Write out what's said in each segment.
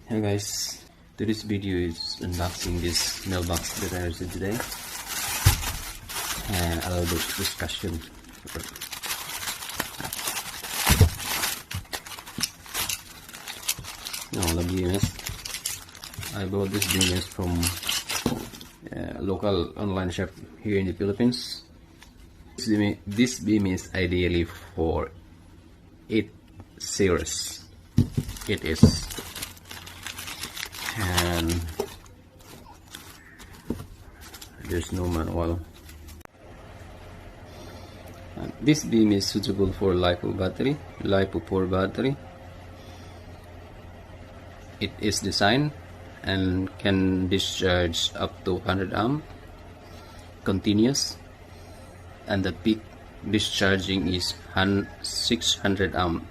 Hey guys, today's video is unboxing this mailbox that I received today and a little bit discussion. The BMS. I bought this BMS from a local online shop here in the Philippines. This BMS ideally for 8 series. It is. And there's no manual. And this beam is suitable for LiPo battery, LiPo 4 battery. It is designed and can discharge up to 100 amp continuous, and the peak discharging is 600 amp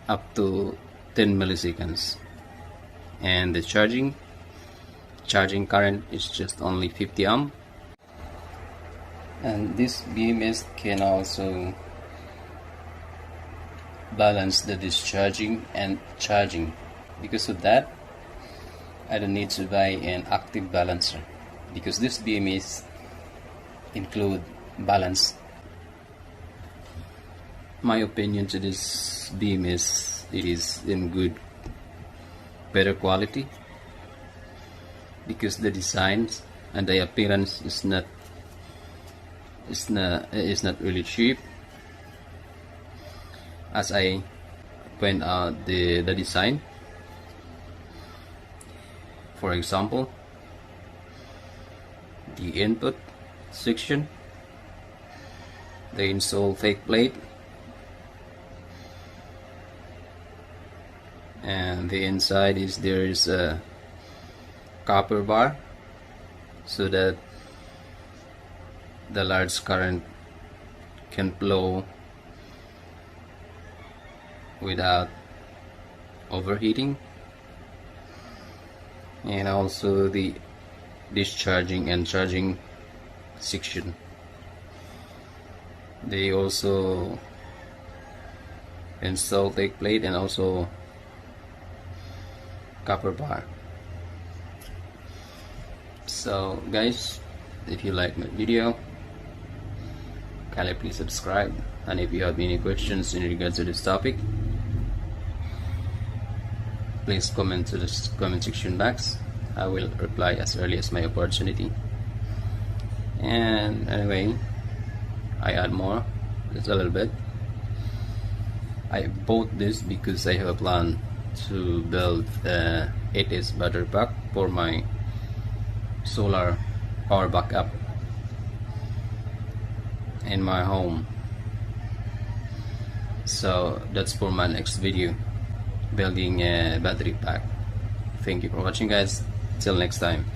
up to 10 milliseconds. And the charging current is just only 50 amp. And this BMS can also balance the discharging and charging. Because of that, I don't need to buy an active balancer, because this BMS include balance. My opinion to this BMS, it is in better quality, because the designs and the appearance is not really cheap. As I point out the design, for example, the input section, the install fake plate, and the inside there is a copper bar so that the large current can flow without overheating, and also the discharging and charging section. They also install fake plate and also copper bar. So guys, if you like my video, kindly please subscribe, and if you have any questions in regards to this topic, please comment to the comment section box. I will reply as early as my opportunity. And anyway, I add more, just a little bit. I bought this because I have a plan to build a 8S battery pack for my solar power backup in my home. So that's for my next video, building a battery pack. Thank you for watching guys, till next time.